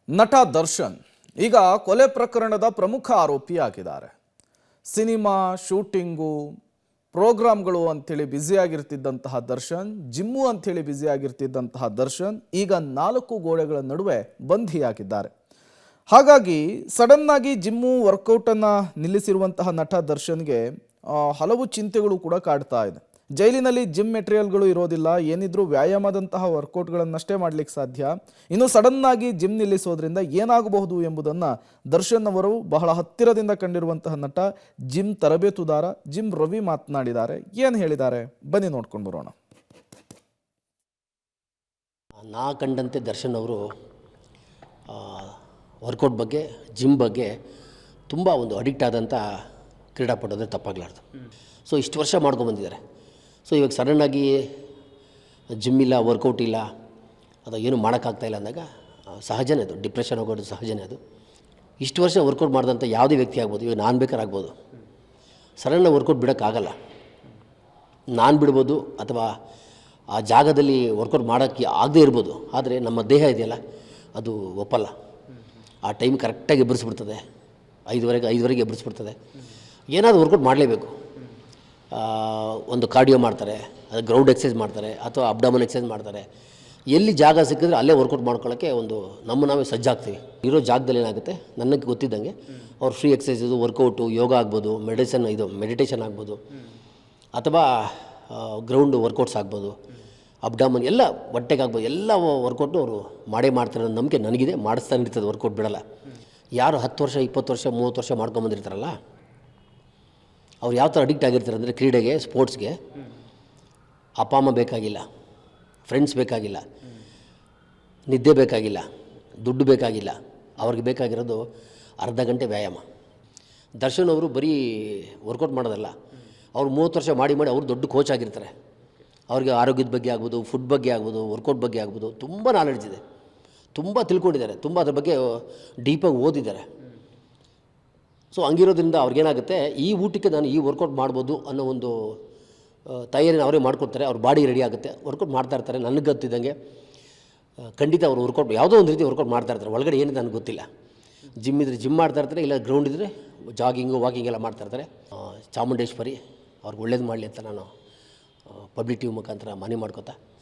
ನಟ ದರ್ಶನ್ ಈಗ ಕೊಲೆ ಪ್ರಕರಣದ ಪ್ರಮುಖ ಆರೋಪಿಯಾಗಿದ್ದಾರೆ. ಸಿನಿಮಾ ಶೂಟಿಂಗು ಪ್ರೋಗ್ರಾಮ್ಗಳು ಅಂಥೇಳಿ ಬ್ಯುಸಿಯಾಗಿರ್ತಿದ್ದಂತಹ ದರ್ಶನ್, ಜಿಮ್ಮು ಅಂಥೇಳಿ ಬ್ಯುಸಿಯಾಗಿರ್ತಿದ್ದಂತಹ ದರ್ಶನ್ ಈಗ 4 ಗೋಡೆಗಳ ನಡುವೆ ಬಂಧಿಯಾಗಿದ್ದಾರೆ. ಹಾಗಾಗಿ ಸಡನ್ ಆಗಿ ಜಿಮ್ಮು ವರ್ಕೌಟನ್ನು ನಿಲ್ಲಿಸಿರುವಂತಹ ನಟ ದರ್ಶನ್ಗೆ ಹಲವು ಚಿಂತೆಗಳು ಕೂಡ ಕಾಡ್ತಾ ಇದೆ. ಜೈಲಿನಲ್ಲಿ ಜಿಮ್ ಮೆಟೀರಿಯಲ್ಗಳು ಇರೋದಿಲ್ಲ, ಏನಿದ್ರೂ ವ್ಯಾಯಾಮದಂತಹ ವರ್ಕೌಟ್ಗಳನ್ನಷ್ಟೇ ಮಾಡಲಿಕ್ಕೆ ಸಾಧ್ಯ. ಇನ್ನು ಸಡನ್ ಆಗಿ ಜಿಮ್ ನಿಲ್ಲಿಸೋದ್ರಿಂದ ಏನಾಗಬಹುದು ಎಂಬುದನ್ನು ದರ್ಶನ್ ಅವರು ಬಹಳ ಹತ್ತಿರದಿಂದ ಕಂಡಿರುವಂತಹ ನಟ, ಜಿಮ್ ತರಬೇತುದಾರ ಜಿಮ್ ರವಿ ಮಾತನಾಡಿದ್ದಾರೆ. ಏನು ಹೇಳಿದ್ದಾರೆ ಬನ್ನಿ ನೋಡ್ಕೊಂಡು ಬರೋಣ. ನಾ ಕಂಡಂತೆ ದರ್ಶನ್ ಅವರು ವರ್ಕೌಟ್ ಬಗ್ಗೆ, ಜಿಮ್ ಬಗ್ಗೆ ತುಂಬ ಒಂದು ಅಡಿಕ್ಟ್ ಆದಂಥ ಕ್ರೀಡಾಪಟು ಅಂದರೆ ತಪ್ಪಾಗಲಾರ್ದು. ಸೊ ಇಷ್ಟು ವರ್ಷ ಮಾಡ್ಕೊಂಬಂದಿದ್ದಾರೆ. ಸೊ ಇವಾಗ ಸಡನ್ನಾಗಿ ಜಿಮ್ ಇಲ್ಲ, ವರ್ಕೌಟ್ ಇಲ್ಲ, ಅದು ಏನು ಮಾಡೋಕ್ಕಾಗ್ತಾಯಿಲ್ಲ ಅಂದಾಗ ಸಹಜನೇ, ಅದು ಡಿಪ್ರೆಷನ್ ಹೋಗೋದು ಸಹಜನೇ. ಅದು ಇಷ್ಟು ವರ್ಷ ವರ್ಕೌಟ್ ಮಾಡಿದಂಥ ಯಾವುದೇ ವ್ಯಕ್ತಿ ಆಗ್ಬೋದು, ಇವಾಗ ನಾನು ಬೇಕಾರಾಗ್ಬೋದು. ಸಡನ್ನಾಗಿ ವರ್ಕೌಟ್ ಬಿಡೋಕ್ಕಾಗಲ್ಲ. ನಾನು ಬಿಡ್ಬೋದು ಅಥವಾ ಆ ಜಾಗದಲ್ಲಿ ವರ್ಕೌಟ್ ಮಾಡೋಕ್ಕೆ ಆಗದೇ ಇರ್ಬೋದು, ಆದರೆ ನಮ್ಮ ದೇಹ ಇದೆಯಲ್ಲ ಅದು ಒಪ್ಪಲ್ಲ. ಆ ಟೈಮ್ ಕರೆಕ್ಟಾಗಿ ಎಬ್ಬರಿಸ್ಬಿಡ್ತದೆ, 5:30ಗೆ ಎಬ್ಬರಿಸ್ಬಿಡ್ತದೆ. ಏನಾದರೂ ವರ್ಕೌಟ್ ಮಾಡಲೇಬೇಕು. ಒಂದು ಕಾರ್ಡಿಯೋ ಮಾಡ್ತಾರೆ, ಅದು ಗ್ರೌಂಡ್ ಎಕ್ಸಸೈಸ್ ಮಾಡ್ತಾರೆ, ಅಥವಾ ಅಬ್ಡಮನ್ ಎಕ್ಸಸೈಸ್ ಮಾಡ್ತಾರೆ. ಎಲ್ಲಿ ಜಾಗ ಸಿಕ್ಕಿದ್ರೆ ಅಲ್ಲೇ ವರ್ಕೌಟ್ ಮಾಡ್ಕೊಳ್ಳೋಕ್ಕೆ ಒಂದು ನಾವೇ ಸಜ್ಜಾಗ್ತೀವಿ. ಇರೋ ಜಾಗದಲ್ಲಿ ಏನಾಗುತ್ತೆ, ನನಗೆ ಗೊತ್ತಿದ್ದಂಗೆ ಅವ್ರು ಫ್ರೀ ಎಕ್ಸಸೈಸು, ವರ್ಕೌಟು, ಯೋಗ ಆಗ್ಬೋದು, ಮೆಡಿಟೇಷನ್ ಆಗ್ಬೋದು, ಅಥವಾ ಗ್ರೌಂಡ್ ವರ್ಕೌಟ್ಸ್ ಆಗ್ಬೋದು, ಅಬ್ಡಮನ್ ಎಲ್ಲ ಹೊಟ್ಟೆಗೆ ಆಗ್ಬೋದು, ಎಲ್ಲ ವರ್ಕೌಟು ಅವರು ಮಾಡ್ತಾರೆ ಅನ್ನೋ ನಂಬಿಕೆ ನನಗಿದೆ. ಮಾಡಿಸ್ತಾನೆ ಇರ್ತದೆ, ವರ್ಕೌಟ್ ಬಿಡಲ್ಲ. ಯಾರು 10 ವರ್ಷ 20 ವರ್ಷ 30 ವರ್ಷ ಮಾಡ್ಕೊಂಬಂದಿರ್ತಾರಲ್ಲ, ಅವ್ರು ಯಾವ ಥರ ಅಡಿಕ್ಟ್ ಆಗಿರ್ತಾರೆ ಅಂದರೆ ಕ್ರೀಡೆಗೆ, ಸ್ಪೋರ್ಟ್ಸ್ಗೆ, ಅಪ್ಪ ಅಮ್ಮ ಬೇಕಾಗಿಲ್ಲ, ಫ್ರೆಂಡ್ಸ್ ಬೇಕಾಗಿಲ್ಲ, ನಿದ್ದೆ ಬೇಕಾಗಿಲ್ಲ, ದುಡ್ಡು ಬೇಕಾಗಿಲ್ಲ. ಅವ್ರಿಗೆ ಬೇಕಾಗಿರೋದು ಅರ್ಧ ಗಂಟೆ ವ್ಯಾಯಾಮ. ದರ್ಶನ್ ಅವರು ಬರೀ ವರ್ಕೌಟ್ ಮಾಡೋದಲ್ಲ, ಅವ್ರು 30 ವರ್ಷ ಮಾಡಿ ಅವ್ರು ದೊಡ್ಡ ಕೋಚ್ ಆಗಿರ್ತಾರೆ. ಅವ್ರಿಗೆ ಆರೋಗ್ಯದ ಬಗ್ಗೆ ಆಗ್ಬೋದು, ಫುಡ್ ಬಗ್ಗೆ ಆಗ್ಬೋದು, ವರ್ಕೌಟ್ ಬಗ್ಗೆ ಆಗ್ಬೋದು ತುಂಬ ನಾಲೆಡ್ಜ್ ಇದೆ, ತುಂಬ ತಿಳ್ಕೊಂಡಿದ್ದಾರೆ, ತುಂಬ ಅದ್ರ ಬಗ್ಗೆ ಡೀಪಾಗಿ ಓದಿದ್ದಾರೆ. ಸೊ ಹಂಗಿರೋದ್ರಿಂದ ಅವ್ರಿಗೇನಾಗುತ್ತೆ, ಈ ಊಟಕ್ಕೆ ನಾನು ಈ ವರ್ಕೌಟ್ ಮಾಡ್ಬೋದು ಅನ್ನೋ ಒಂದು ತಯಾರಿನ ಅವರೇ ಮಾಡ್ಕೊಡ್ತಾರೆ. ಅವ್ರ ಬಾಡಿ ರೆಡಿ ಆಗುತ್ತೆ, ವರ್ಕೌಟ್ ಮಾಡ್ತಾಯಿರ್ತಾರೆ. ನನಗೆ ಗೊತ್ತಿದ್ದಂಗೆ ಖಂಡಿತ ಅವರು ವರ್ಕೌಟ್ ಯಾವುದೋ ಒಂದು ರೀತಿ ವರ್ಕೌಟ್ ಮಾಡ್ತಾಯಿರ್ತಾರೆ. ಒಳಗಡೆ ಏನಿದೆ ನನಗೆ ಗೊತ್ತಿಲ್ಲ. ಜಿಮ್ ಇದ್ದರೆ ಜಿಮ್ ಮಾಡ್ತಾಯಿರ್ತಾರೆ, ಇಲ್ಲ ಗ್ರೌಂಡ್ ಇದ್ದರೆ ಜಾಗಿಂಗು ವಾಕಿಂಗ್ ಎಲ್ಲ ಮಾಡ್ತಾಯಿರ್ತಾರೆ. ಚಾಮುಂಡೇಶ್ವರಿ ಅವ್ರಿಗೆ ಒಳ್ಳೇದು ಮಾಡಲಿ ಅಂತ ನಾನು ಪಬ್ಲಿಕ್ ಟಿವಿ ಮುಖಾಂತರ ಮನವಿ ಮಾಡ್ಕೊತಾ